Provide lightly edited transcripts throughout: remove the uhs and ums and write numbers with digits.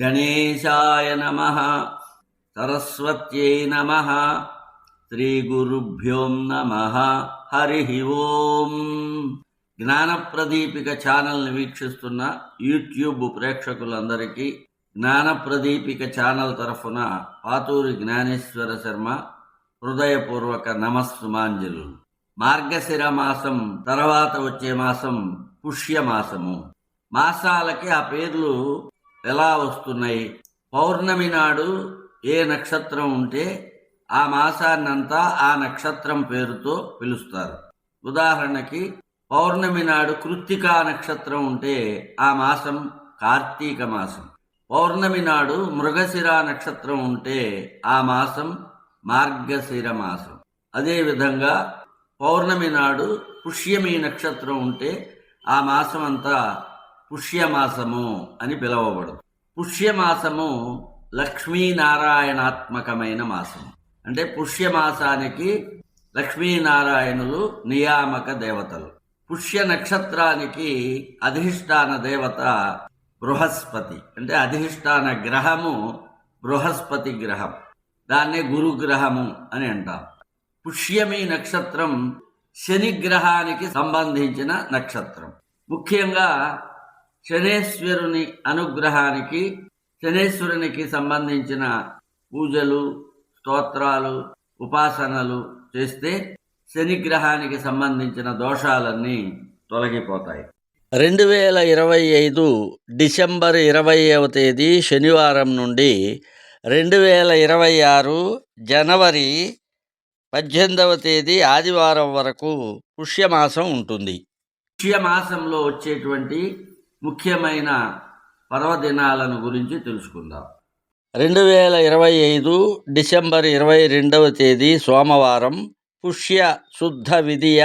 గణేశాయ నమః, సరస్వత్యై నమః, శ్రీగురుభ్యో నమః. హరి ఓం. జ్ఞానప్రదీపిక ఛానల్ని వీక్షిస్తున్న యూట్యూబ్ ప్రేక్షకులందరికీ జ్ఞానప్రదీపిక ఛానల్ తరఫున పాతూరి జ్ఞానేశ్వర శర్మ హృదయపూర్వక నమస్సుమాంజలు. మార్గశిర మాసం తర్వాత వచ్చే మాసం పుష్యమాసము. మాసాలకి ఆ పేర్లు ఎలా వస్తున్నాయి? పౌర్ణమి నాడు ఏ నక్షత్రం ఉంటే ఆ మాసాన్నంతా ఆ నక్షత్రం పేరుతో పిలుస్తారు. ఉదాహరణకి పౌర్ణమి నాడు కృత్తికా నక్షత్రం ఉంటే ఆ మాసం కార్తీక మాసం. పౌర్ణమి నాడు మృగశిర నక్షత్రం ఉంటే ఆ మాసం మార్గశిర మాసం. అదేవిధంగా పౌర్ణమి నాడు పుష్యమి నక్షత్రం ఉంటే ఆ మాసం అంతా పుష్యమాసము అని పిలువబడదు. పుష్యమాసము లక్ష్మీనారాయణాత్మకమైన మాసం. అంటే పుష్యమాసానికి లక్ష్మీనారాయణులు నియామక దేవతలు. పుష్య నక్షత్రానికి అధిష్టాన దేవత బృహస్పతి. అంటే అధిష్టాన గ్రహము బృహస్పతి గ్రహం. దాన్నే గురుగ్రహము అని అంటాం. పుష్యమి నక్షత్రం శనిగ్రహానికి సంబంధించిన నక్షత్రం. ముఖ్యంగా శనేశ్వరుని అనుగ్రహానికి, శనేశ్వరునికి సంబంధించిన పూజలు, స్తోత్రాలు, ఉపాసనలు చేస్తే శనిగ్రహానికి సంబంధించిన దోషాలన్నీ తొలగిపోతాయి. 2025 డిసెంబర్ 20వ తేదీ శనివారం నుండి 2026 జనవరి 18వ తేదీ ఆదివారం వరకు పుష్యమాసం ఉంటుంది. పుష్యమాసంలో వచ్చేటువంటి ముఖ్యమైన పర్వదినాలను గురించి తెలుసుకుందాం. 2025 డిసెంబర్ 22వ తేదీ సోమవారం పుష్య శుద్ధ విధియ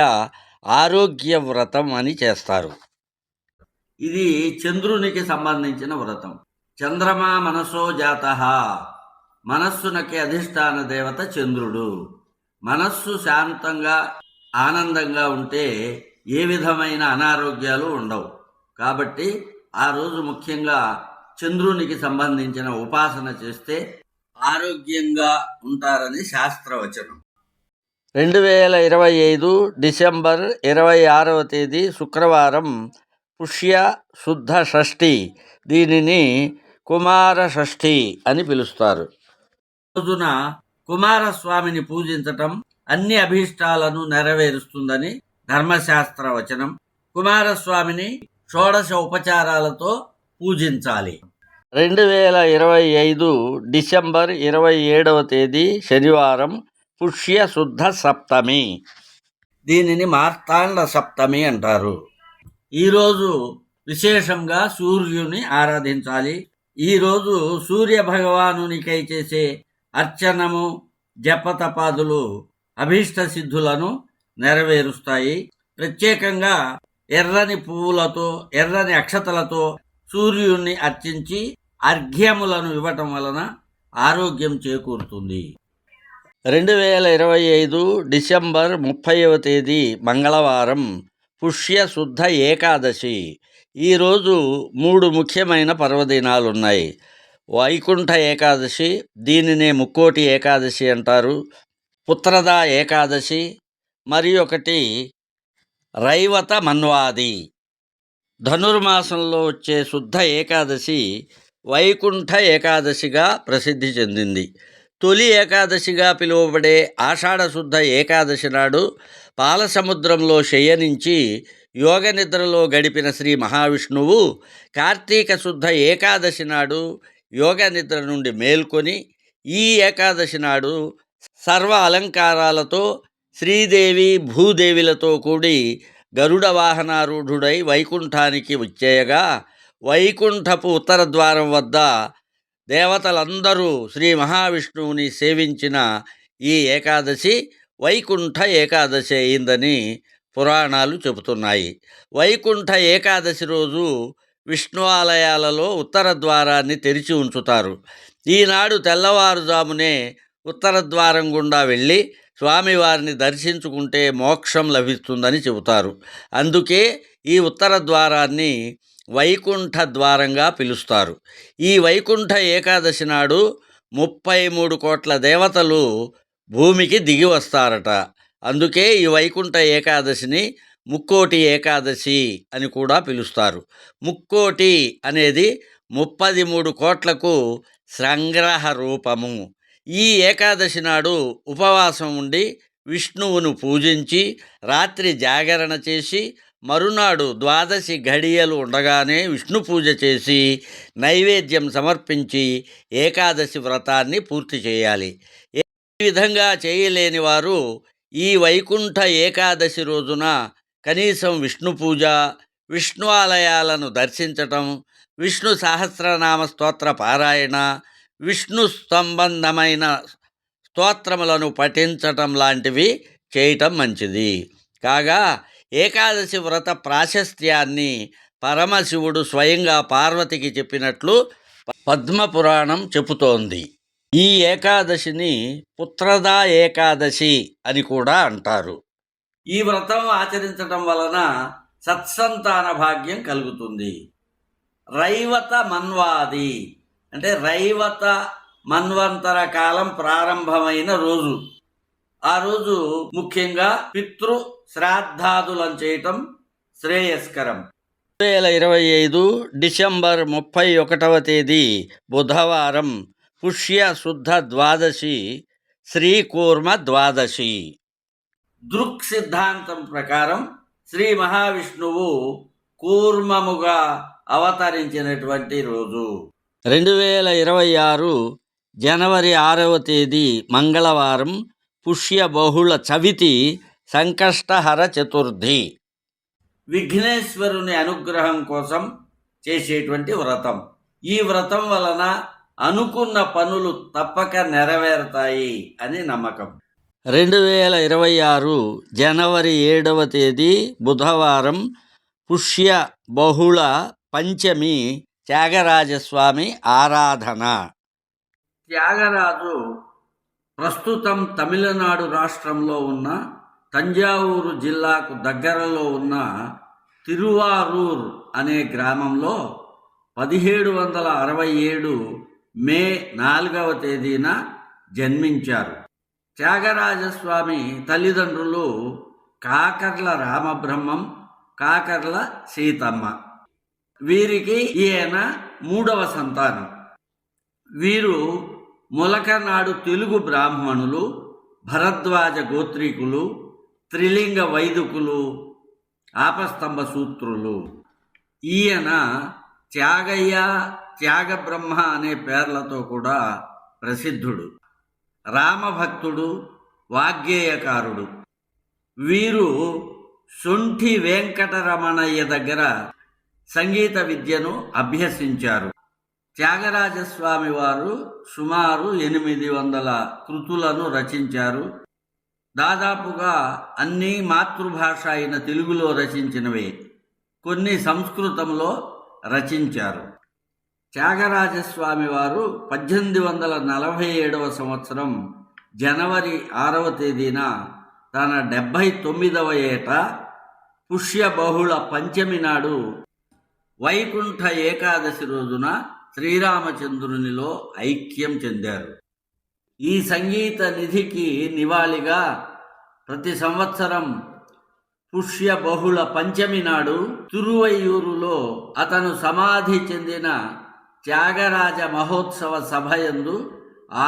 ఆరోగ్య వ్రతం అని చేస్తారు. ఇది చంద్రునికి సంబంధించిన వ్రతం. చంద్రమా మనసో జాతః. మనస్సునకి అధిష్టాన దేవత చంద్రుడు. మనస్సు శాంతంగా ఆనందంగా ఉంటే ఏ విధమైన అనారోగ్యాలు ఉండవు. కాబట్టి ఆ రోజు ముఖ్యంగా చంద్రునికి సంబంధించిన ఉపాసన చేస్తే ఆరోగ్యంగా ఉంటారని శాస్త్రవచనం. 2025 డిసెంబర్ 26వ తేదీ శుక్రవారం పుష్య శుద్ధ షష్ఠి. దీనిని కుమార షష్ఠి అని పిలుస్తారు. రోజున కుమారస్వామిని పూజించటం అన్ని అభీష్టాలను నెరవేరుస్తుందని ధర్మశాస్త్ర వచనం. కుమారస్వామిని షోడశ ఉపచారాలతో పూజించాలి. 2025 డిసెంబర్ 27వ తేదీ శనివారం పుష్య శుద్ధ సప్తమి. దీనిని మార్తాండ సప్తమి అంటారు. ఈరోజు విశేషంగా సూర్యుని ఆరాధించాలి. ఈరోజు సూర్య భగవానునికై చేసే అర్చనము, జపతపాదులు అభీష్ట సిద్ధులను నెరవేరుస్తాయి. ప్రత్యేకంగా ఎర్రని పువ్వులతో, ఎర్రని అక్షతలతో సూర్యుణ్ణి అర్చించి అర్ఘ్యములను ఇవ్వటం వలన ఆరోగ్యం చేకూరుతుంది. 2025 డిసెంబర్ 30వ తేదీ మంగళవారం పుష్య శుద్ధ ఏకాదశి. ఈరోజు 3 ముఖ్యమైన పర్వదినాలున్నాయి. వైకుంఠ ఏకాదశి, దీనినే ముక్కోటి ఏకాదశి అంటారు. పుత్రదా ఏకాదశి, మరి ఒకటి రైవత మన్వాది. ధనుర్మాసంలో వచ్చే శుద్ధ ఏకాదశి వైకుంఠ ఏకాదశిగా ప్రసిద్ధి చెందింది. తొలి ఏకాదశిగా పిలువబడే ఆషాఢశుద్ధ ఏకాదశి నాడు పాలసముద్రంలో శయనించి యోగ నిద్రలో గడిపిన శ్రీ మహావిష్ణువు కార్తీక శుద్ధ ఏకాదశి నాడు యోగ నిద్ర నుండి మేల్కొని ఈ ఏకాదశి నాడు సర్వ అలంకారాలతో శ్రీదేవి భూదేవిలతో కూడి గరుడ వాహనారూఢుడై వైకుంఠానికి వచ్చేయగా వైకుంఠపు ఉత్తర ద్వారం వద్ద దేవతలందరూ శ్రీ మహావిష్ణువుని సేవించిన ఈ ఏకాదశి వైకుంఠ ఏకాదశి అయిందని పురాణాలు చెబుతున్నాయి. వైకుంఠ ఏకాదశి రోజు విష్ణు ఆలయాలలో ఉత్తర ద్వారాన్ని తెరిచి ఉంచుతారు. ఈనాడు తెల్లవారుజామునే ఉత్తర ద్వారం గుండా వెళ్ళి స్వామివారిని దర్శించుకుంటే మోక్షం లభిస్తుందని చెబుతారు. అందుకే ఈ ఉత్తర ద్వారాన్ని వైకుంఠ ద్వారంగా పిలుస్తారు. ఈ వైకుంఠ ఏకాదశి నాడు 33 కోట్ల దేవతలు భూమికి దిగి వస్తారట. అందుకే ఈ వైకుంఠ ఏకాదశిని ముక్కోటి ఏకాదశి అని కూడా పిలుస్తారు. ముక్కోటి అనేది 33 కోట్లకు సంగ్రహ రూపము. ఈ ఏకాదశి నాడు ఉపవాసం ఉండి విష్ణువును పూజించి రాత్రి జాగరణ చేసి మరునాడు ద్వాదశి ఘడియలు ఉండగానే విష్ణు పూజ చేసి నైవేద్యం సమర్పించి ఏకాదశి వ్రతాన్ని పూర్తి చేయాలి. ఈ విధంగా చేయలేని వారు ఈ వైకుంఠ ఏకాదశి రోజున కనీసం విష్ణు పూజ, విష్ణు ఆలయాలను దర్శించటం, విష్ణు సహస్రనామ స్తోత్ర పారాయణ, విష్ణు సంబంధమైన స్తోత్రములను పఠించటం లాంటివి చేయటం మంచిది. కాగా ఏకాదశి వ్రత ప్రాశస్త్యాన్ని పరమశివుడు స్వయంగా పార్వతికి చెప్పినట్లు పద్మపురాణం చెబుతోంది. ఈ ఏకాదశిని పుత్రదా ఏకాదశి అని కూడా అంటారు. ఈ వ్రతం ఆచరించటం వలన సత్సంతాన భాగ్యం కలుగుతుంది. రైవత మన్వాది అంటే రైవత మన్వంతర కాలం ప్రారంభమైన రోజు. ఆ రోజు ముఖ్యంగా పితృ శ్రాద్ధాదులను చేయటం శ్రేయస్కరం. 2025 డిసెంబర్ 31వ తేదీ బుధవారం పుష్య శుద్ధ ద్వాదశి, శ్రీకూర్మ ద్వాదశి. దృక్ సిద్ధాంతం ప్రకారం శ్రీ మహావిష్ణువు కూర్మముగా అవతరించినటువంటి రోజు. 2026 జనవరి 6వ తేదీ మంగళవారం పుష్య బహుళ చవితి, సంకష్టహర చతుర్థి. విఘ్నేశ్వరుని అనుగ్రహం కోసం చేసేటువంటి వ్రతం. ఈ వ్రతం వలన అనుకున్న పనులు తప్పక నెరవేరుతాయి అని నమ్మకం. 2026 జనవరి 7వ తేదీ బుధవారం పుష్య బహుళ పంచమి, త్యాగరాజస్వామి ఆరాధన. త్యాగరాజు ప్రస్తుతం తమిళనాడు రాష్ట్రంలో ఉన్న తంజావూరు జిల్లాకు దగ్గరలో ఉన్న తిరువారూర్ అనే గ్రామంలో 1767 మే 4వ తేదీన జన్మించారు. త్యాగరాజస్వామి తల్లిదండ్రులు కాకర్ల రామబ్రహ్మం, కాకర్ల సీతమ్మ. వీరికి ఈయన 3వ సంతానం. వీరు మొలకనాడు తెలుగు బ్రాహ్మణులు, భరద్వాజ గోత్రీకులు, త్రిలింగ వైదికులు, ఆపస్తంభ సూత్రులు. ఈయన త్యాగయ్య, త్యాగబ్రహ్మ అనే పేర్లతో కూడా ప్రసిద్ధుడు. రామభక్తుడు, వాగ్గేయకారుడు. వీరు శొంఠి వెంకటరమణయ్య దగ్గర సంగీత విద్యను అభ్యసించారు. త్యాగరాజస్వామి వారు సుమారు 800 కృతులను రచించారు. దాదాపుగా అన్నీ మాతృభాష అయిన తెలుగులో రచించినవే, కొన్ని సంస్కృతంలో రచించారు. త్యాగరాజస్వామి వారు 1847వ సంవత్సరం జనవరి 6వ తేదీన తన 79వ ఏట పుష్య బహుళ పంచమి నాడు వైకుంఠ ఏకాదశి రోజున శ్రీరామచంద్రునిలో ఐక్యం చెందారు. ఈ సంగీత నిధికి నివాళిగా ప్రతి సంవత్సరం పుష్య బహుళ పంచమి నాడు తిరువయ్యూరులో అతను సమాధి చెందిన త్యాగరాజ మహోత్సవ సభయందు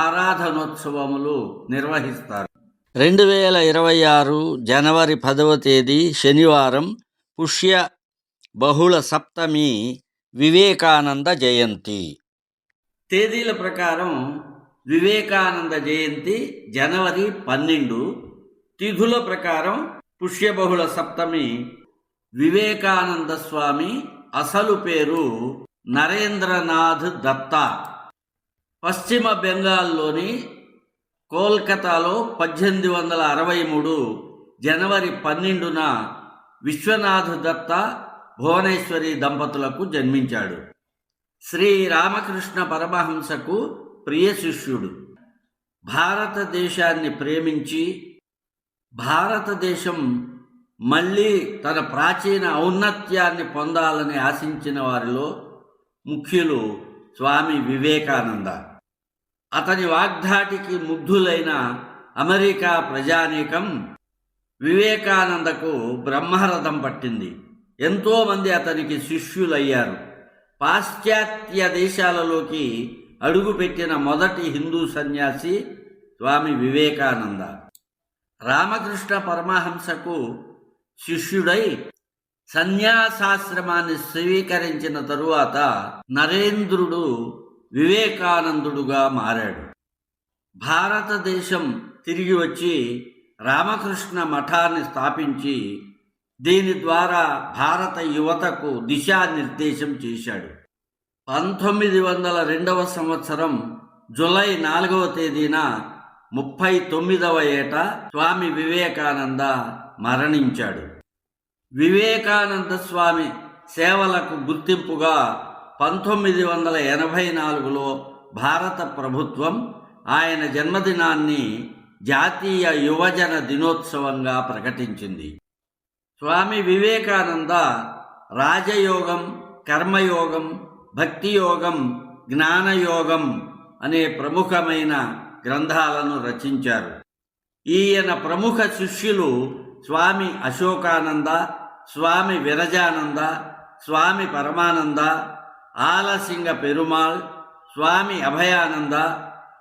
ఆరాధనోత్సవములు నిర్వహిస్తారు. 2026 జనవరి 10వ తేదీ శనివారం పుష్య బహుళ సప్తమి, వివేకానంద జయంతి. తేదీల ప్రకారం వివేకానంద జయంతి జనవరి 12. తిథుల ప్రకారం పుష్య బహుళ సప్తమి. వివేకానంద స్వామి అసలు పేరు నరేంద్రనాథ్ దత్తా. పశ్చిమ బెంగాల్లోని కోల్కతాలో 1863 జనవరి 12న విశ్వనాథ్ దత్త భువనేశ్వరి దంపతులకు జన్మించాడు. శ్రీ రామకృష్ణ పరమహంసకు ప్రియ శిష్యుడు. భారతదేశాన్ని ప్రేమించి భారతదేశం మళ్ళీ తన ప్రాచీన ఔన్నత్యాన్ని పొందాలని ఆశించిన వారిలో ముఖ్యులు స్వామి వివేకానంద. అతని వాగ్ధాటికి ముగ్ధులైన అమెరికా ప్రజానీకం వివేకానందకు బ్రహ్మరథం పట్టింది. ఎంతోమంది అతనికి శిష్యులయ్యారు. పాశ్చాత్య దేశాలలోకి అడుగుపెట్టిన మొదటి హిందూ సన్యాసి స్వామి వివేకానంద. రామకృష్ణ పరమహంసకు శిష్యుడై సన్యాసాశ్రమాన్ని స్వీకరించిన తరువాత నరేంద్రుడు వివేకానందుడుగా మారాడు. భారతదేశం తిరిగి వచ్చి రామకృష్ణ మఠాన్ని స్థాపించి దీని ద్వారా భారత యువతకు దిశానిర్దేశం చేశాడు. 1902 సంవత్సరం జూలై 4వ తేదీన 39వ ఏట స్వామి వివేకానంద మరణించాడు. వివేకానంద స్వామి సేవలకు గుర్తింపుగా 1984లో భారత ప్రభుత్వం ఆయన జన్మదినాన్ని జాతీయ యువజన దినోత్సవంగా ప్రకటించింది. స్వామి వివేకానంద రాజయోగం, కర్మయోగం, భక్తియోగం, జ్ఞానయోగం అనే ప్రముఖమైన గ్రంథాలను రచించారు. ఈయన ప్రముఖ శిష్యులు స్వామి అశోకానంద, స్వామి విరజానంద, స్వామి పరమానంద, ఆలసింగ పెరుమాళ్, స్వామి అభయానంద,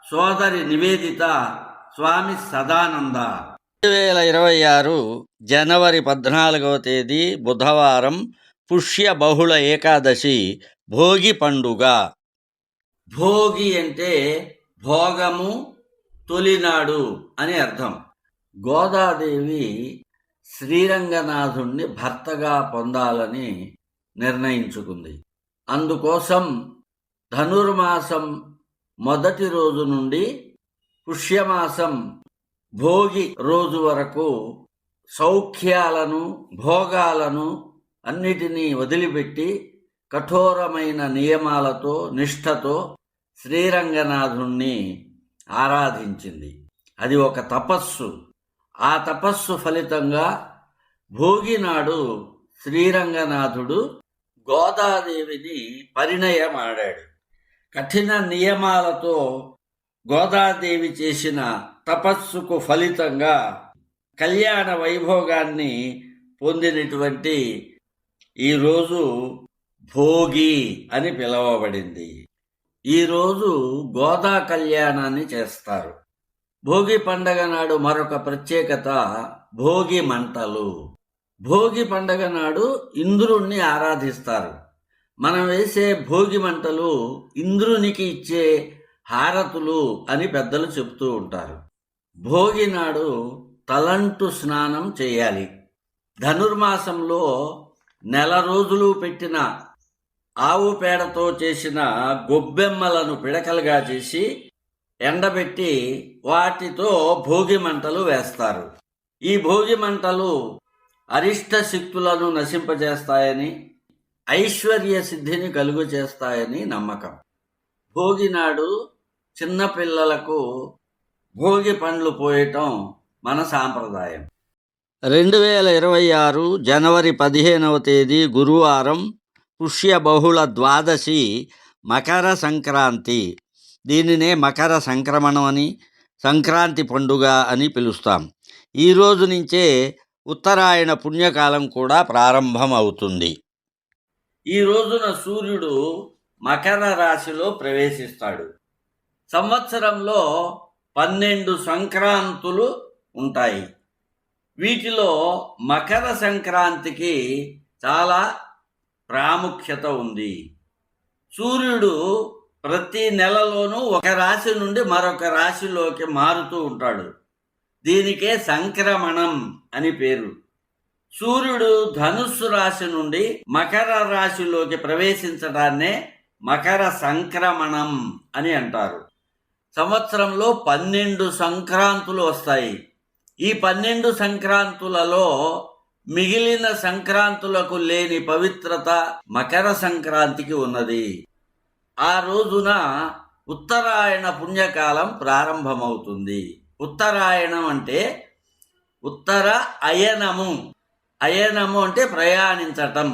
సోదరి నివేదిత, స్వామి సదానంద. 2026 జనవరి 14వ తేదీ బుధవారం పుష్య బహుళ ఏకాదశి భోగి పండుగ. భోగి అంటే భోగము, తొలినాడు అని అర్థం. గోదాదేవి శ్రీరంగనాథుణ్ణి భర్తగా పొందాలని నిర్ణయించుకుంది. అందుకోసం ధనుర్మాసం మొదటి రోజు నుండి పుష్యమాసం భోగి రోజు వరకు సౌఖ్యాలను, భోగాలను అన్నిటినీ వదిలిపెట్టి కఠోరమైన నియమాలతో, నిష్ఠతో శ్రీరంగనాథుణ్ణి ఆరాధించింది. అది ఒక తపస్సు. ఆ తపస్సు ఫలితంగా భోగి నాడు శ్రీరంగనాథుడు గోదాదేవిని పరిణయమాడాడు. కఠిన నియమాలతో గోదాదేవి చేసిన తపస్సుకు ఫలితంగా కళ్యాణ వైభోగాన్ని పొందినటువంటి ఈరోజు భోగి అని పిలువబడింది. ఈరోజు గోదా కళ్యాణాన్ని చేస్తారు. భోగి పండగ నాడు మరొక ప్రత్యేకత భోగి మంటలు. భోగి పండగ నాడు ఇంద్రుణ్ణి ఆరాధిస్తారు. మనం వేసే భోగి మంటలు ఇంద్రునికి ఇచ్చే హారతులు అని పెద్దలు చెబుతూ ఉంటారు. భోగి నాడు తలంటు స్నానం చేయాలి. ధనుర్మాసంలో నెల రోజులు పెట్టిన ఆవు పేడతో చేసిన గొబ్బెమ్మలను పిడకలుగా చేసి ఎండబెట్టి వాటితో భోగి మంటలు వేస్తారు. ఈ భోగి మంటలు అరిష్ట శక్తులను నశింపజేస్తాయని, ఐశ్వర్య సిద్ధిని కలుగు చేస్తాయని నమ్మకం. భోగి నాడు చిన్నపిల్లలకు భోగి పండ్లు పోయటం మన సాంప్రదాయం. 2026 జనవరి 15వ తేదీ గురువారం పుష్య బహుళ ద్వాదశి మకర సంక్రాంతి. దీనినే మకర సంక్రమణం అని, సంక్రాంతి పండుగ అని పిలుస్తాం. ఈ రోజు నుంచే ఉత్తరాయణ పుణ్యకాలం కూడా ప్రారంభం అవుతుంది. ఈ రోజున సూర్యుడు మకర రాశిలో ప్రవేశిస్తాడు. సంవత్సరంలో 12 సంక్రాంతులు ఉంటాయి. వీటిలో మకర సంక్రాంతికి చాలా ప్రాముఖ్యత ఉంది. సూర్యుడు ప్రతి నెలలోనూ ఒక రాశి నుండి మరొక రాశిలోకి మారుతూ ఉంటాడు. దీనికే సంక్రమణం అని పేరు. సూర్యుడు ధనుస్సు రాశి నుండి మకర రాశిలోకి ప్రవేశించడాన్నే మకర సంక్రమణం అని అంటారు. సంవత్సరంలో 12 సంక్రాంతులు వస్తాయి. ఈ 12 సంక్రాంతులలో మిగిలిన సంక్రాంతులకు లేని పవిత్రత మకర సంక్రాంతికి ఉన్నది. ఆ రోజున ఉత్తరాయణ పుణ్యకాలం ప్రారంభమవుతుంది. ఉత్తరాయణం అంటే ఉత్తర అయనము. అయనము అంటే ప్రయాణించటం.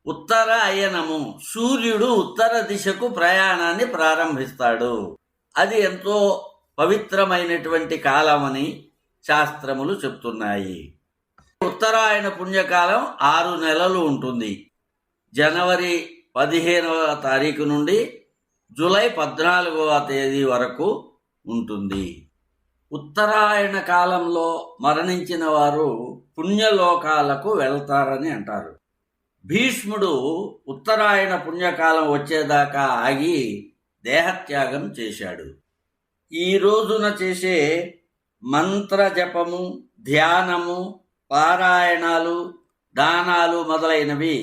ఉత్తర అయనము, సూర్యుడు ఉత్తర దిశకు ప్రయాణాన్ని ప్రారంభిస్తాడు. అది ఎంతో పవిత్రమైనటువంటి కాలమని శాస్త్రములు చెప్తున్నాయి. ఉత్తరాయణ పుణ్యకాలం 6 నెలలు ఉంటుంది. జనవరి 15వ తారీఖు నుండి జూలై 14వ తేదీ వరకు ఉంటుంది. ఉత్తరాయణ కాలంలో మరణించిన వారు పుణ్యలోకాలకు వెళ్తారని అంటారు. భీష్ముడు ఉత్తరాయణ పుణ్యకాలం వచ్చేదాకా ఆగి దేహత్యాగం చేశాడు. ఈ రోజున చేసే మంత్ర జపము, ధ్యానము, పారాయణాలు, దానాలు మొదలైనవి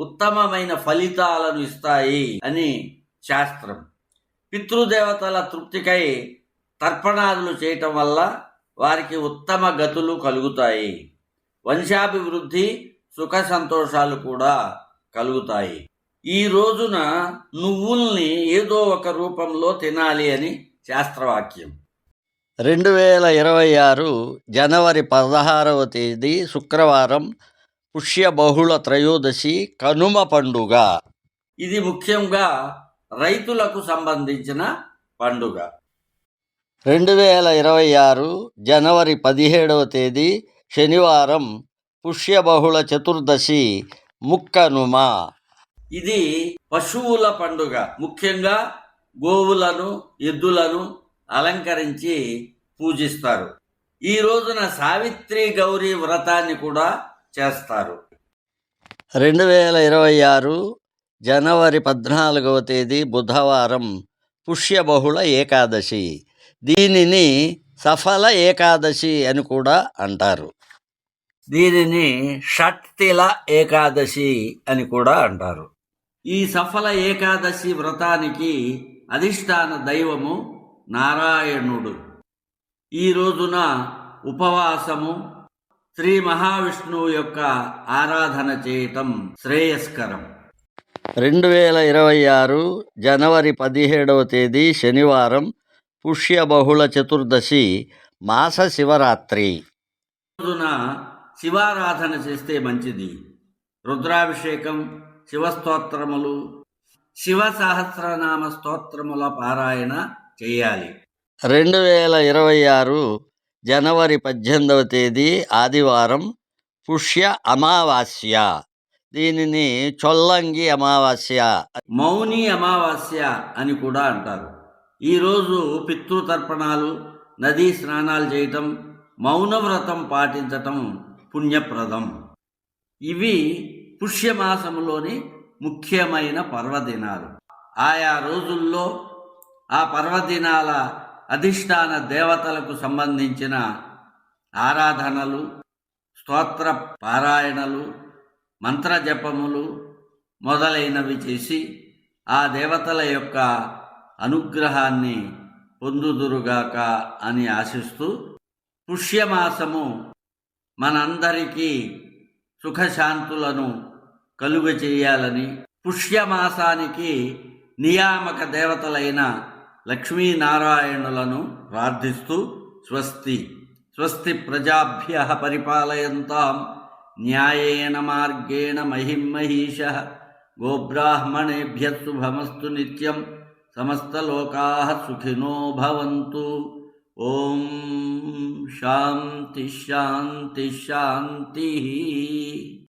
ఉత్తమమైన ఫలితాలను ఇస్తాయి అని శాస్త్రం. పితృదేవతల తృప్తికై తర్పణాదులు చేయటం వల్ల వారికి ఉత్తమ గతులు కలుగుతాయి. వంశాభివృద్ధి, సుఖ సంతోషాలు కూడా కలుగుతాయి. ఈ రోజున నువ్వుల్ని ఏదో ఒక రూపంలో తినాలి అని శాస్త్రవాక్యం. 2026 జనవరి 16వ తేదీ శుక్రవారం, పుష్య బహుళ త్రయోదశి, కనుమ పండుగ. ఇది ముఖ్యంగా రైతులకు సంబంధించిన పండుగ. 2026 జనవరి 17వ తేదీ శనివారం, పుష్య బహుళ చతుర్దశి, ముక్కనుమ. ఇది పశువుల పండుగ. ముఖ్యంగా గోవులను, ఎద్దులను అలంకరించి పూజిస్తారు. ఈ రోజున సావిత్రి గౌరీ వ్రతాన్ని కూడా చేస్తారు. 2026 జనవరి 14వ తేదీ బుధవారం, పుష్య బహుళ ఏకాదశి. దీనిని సఫల ఏకాదశి అని కూడా అంటారు. దీనిని షట్తిల ఏకాదశి అని కూడా అంటారు. ఈ సఫల ఏకాదశి వ్రతానికి అధిష్టాన దైవము నారాయణుడు. ఈ రోజున ఉపవాసము, శ్రీ మహావిష్ణువు యొక్క ఆరాధన చేయటం శ్రేయస్కరం. 2026 జనవరి 17వ తేదీ శనివారం, పుష్య బహుళ చతుర్దశి, మాస శివరాత్రి. రోజున శివారాధన చేస్తే మంచిది. రుద్రాభిషేకం, శివస్తోత్రములు, శివ సహస్రనామ స్తోత్రముల పారాయణ చేయాలి. 2026 జనవరి 18వ తేదీ ఆదివారం, పుష్య అమావాస్య. దీనిని చొల్లంగి అమావాస్య, మౌని అమావాస్య అని కూడా అంటారు. ఈరోజు పితృతర్పణాలు, నదీ స్నానాలు చేయటం, మౌనవ్రతం పాటించటం పుణ్యప్రదం. ఇవి పుష్యమాసములోని ముఖ్యమైన పర్వదినాలు. ఆయా రోజుల్లో ఆ పర్వదినాల అధిష్టాన దేవతలకు సంబంధించిన ఆరాధనలు, స్తోత్ర పారాయణలు, మంత్రజపములు మొదలైనవి చేసి ఆ దేవతల యొక్క అనుగ్రహాన్ని పొందుదురుగాక అని ఆశిస్తూ, పుష్యమాసము మనందరికీ సుఖశాంతులను కలుగచేయాలని, పుష్యమాసానికి నియామక దేవతలైన లక్ష్మీనారాయణులను ప్రార్థిస్తూ స్వస్తి స్వస్తి ప్రజాభ్యః పరిపాలయంతాం న్యాయేన మార్గేణ మహిం మహీషః గోబ్రాహ్మణేభ్యః శుభమస్తు నిత్యం సమస్తలోకాః సుఖినో భవంతు. ఓం శాంతి శాంతి శాంతి.